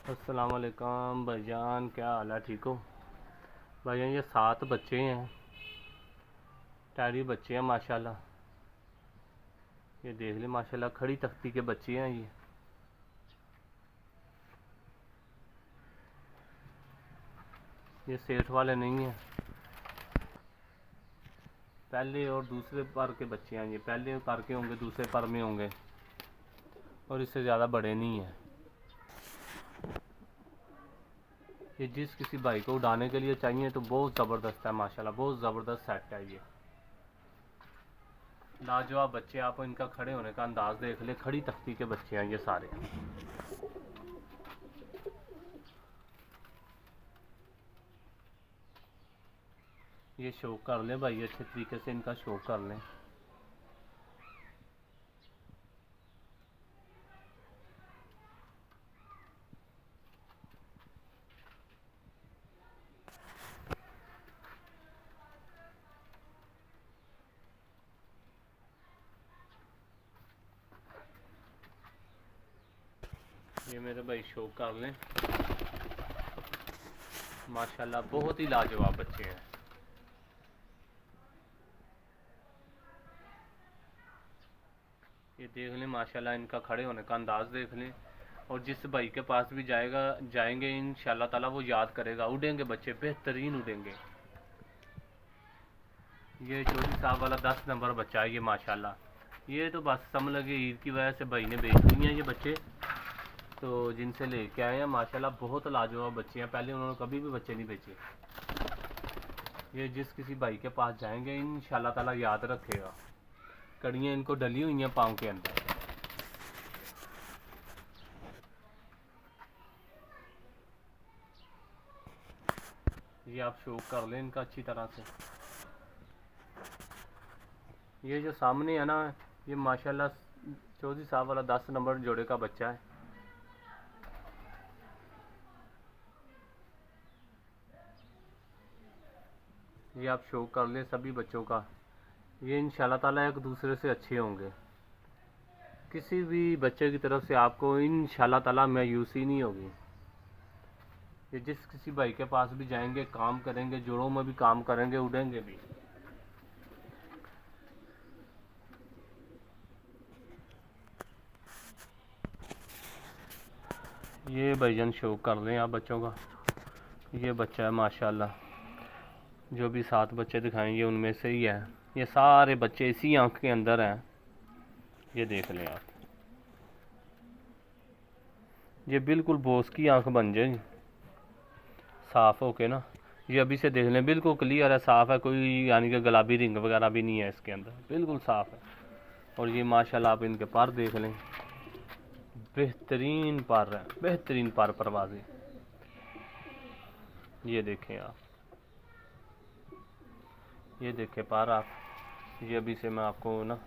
अस्सलाम वालेकुम भाईजान, क्या हाल है? ठीक हो भाईजान? ये 7 बच्चे हैं, टैडी बच्चे हैं माशाल्लाह। ये देख ले माशाल्लाह, खड़ी तख्ती के बच्चे हैं ये सेठ वाले नहीं हैं। पहले और दूसरे पर के बच्चे हैं, ये पहले पर के होंगे, दूसरे पर में होंगे, और इससे ज़्यादा बड़े नहीं हैं। ये जिस किसी भाई को उड़ाने के लिए चाहिए तो बहुत ज़बरदस्त है माशाल्लाह, बहुत ज़बरदस्त सेट है ये। लाजवाब बच्चे, आप इनका खड़े होने का अंदाज देख ले, खड़ी तख्ती के बच्चे हैं ये सारे। ये शो कर लें भाई, अच्छे तरीके से इनका शो कर लें। ये मेरे भाई शो कर लें, माशाल्लाह बहुत ही लाजवाब बच्चे हैं। ये देख लें माशाल्लाह, इनका खड़े होने का अंदाज देख लें। और जिस भाई के पास भी जाएंगे इंशाल्लाह ताला वो याद करेगा। उड़ेंगे बच्चे, बेहतरीन उड़ेंगे। ये चौधरी साहब वाला 10 नंबर बच्चा है ये माशाल्लाह। ये तो बस समझ लगे ईद की वजह से भाई ने बेच दिए हैं ये बच्चे, तो जिनसे लेके आए हैं माशाल्लाह बहुत लाजवाब बच्चे हैं। पहले उन्होंने कभी भी बच्चे नहीं बेचे। ये जिस किसी भाई के पास जाएंगे इंशाल्लाह ताला याद रखेगा। कड़ियाँ इनको डली हुई हैं पाँव के अंदर। ये आप शो कर लें इनका अच्छी तरह से। ये जो सामने है ना, ये माशाल्लाह चौधरी साहब वाला 10 नंबर जोड़े का बच्चा है। ये आप शो कर लें सभी बच्चों का। ये इंशाल्लाह ताला एक दूसरे से अच्छे होंगे। किसी भी बच्चे की तरफ से आपको इंशाल्लाह ताला मायूसी नहीं होगी। ये जिस किसी भाई के पास भी जाएंगे काम करेंगे, जोड़ों में भी काम करेंगे, उड़ेंगे भी। ये भाईजान शो कर लें आप बच्चों का। ये बच्चा है माशाल्लाह, जो भी 7 बच्चे दिखाएंगे उनमें से ही है। ये सारे बच्चे इसी आंख के अंदर हैं। ये देख लें आप, ये बिल्कुल बोस की आंख बन जाएगी साफ होके ना। ये अभी से देख लें, बिल्कुल क्लियर है, साफ है, कोई यानी कि गुलाबी रिंग वगैरह भी नहीं है इसके अंदर, बिल्कुल साफ है। और ये माशाल्लाह आप इनके पर देख लें, बेहतरीन पर है, बेहतरीन पर परवाज़ी। ये देखें आप, ये देखें पर आप। ये अभी से मैं आपको ना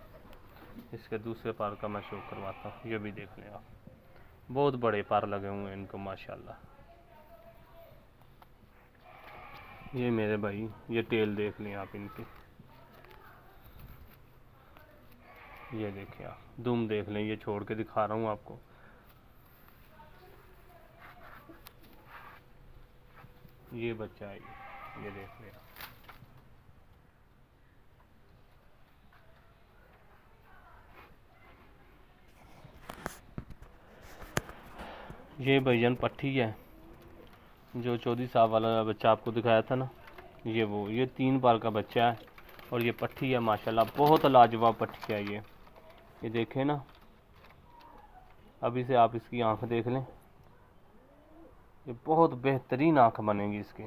इसके दूसरे पर का मैं शो करवाता हूँ। ये भी देख लें आप, बहुत बड़े पर लगे हुए हैं इनको माशाल्लाह। ये मेरे भाई, ये टेल देख लें आप इनकी। ये देखें आप, दुम देख लें, ये छोड़ के दिखा रहा हूँ आपको। ये बच्चा है ये देख लें आप। ये भैजन पट्टी है, जो चौधरी साहब वाला बच्चा आपको दिखाया था ना, ये 3 बार का बच्चा है। और ये पट्टी है माशाल्लाह, बहुत लाजवाब पट्टी है ये देखें ना। अभी से आप इसकी आंख देख लें, ये बहुत बेहतरीन आंख बनेगी इसकी।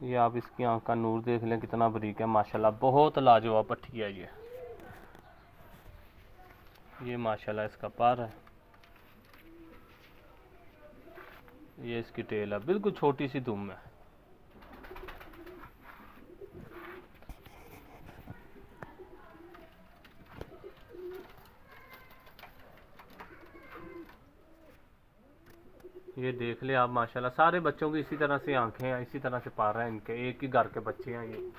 ये आप इसकी आंख का नूर देख लें कितना बारीक है माशाल्लाह, बहुत लाजवाब पट्टी है ये माशाल्लाह इसका पर है। ये इसकी टेल है, बिल्कुल छोटी सी दुम है। ये देख ले आप माशाल्लाह, सारे बच्चों की इसी तरह से आंखें हैं, इसी तरह से पार हैं इनके, एक ही घर के बच्चे हैं ये।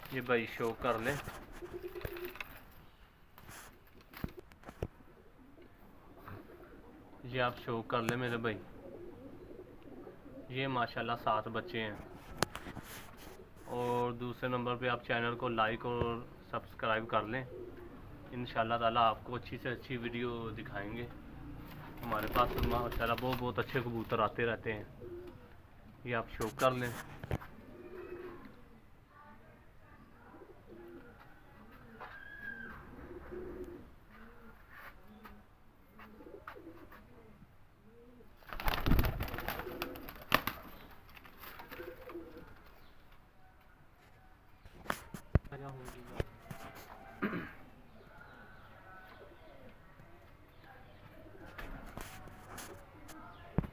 ये भाई शो कर ले, ये आप शो कर ले मेरे भाई। ये माशाल्लाह 7 बच्चे हैं। और दूसरे नंबर पे आप चैनल को लाइक और सब्सक्राइब कर लें। इंशाल्लाह ताला आपको अच्छी से अच्छी वीडियो दिखाएंगे। हमारे पास माशाल्लाह बहुत अच्छे कबूतर आते रहते हैं। ये आप शो कर लें।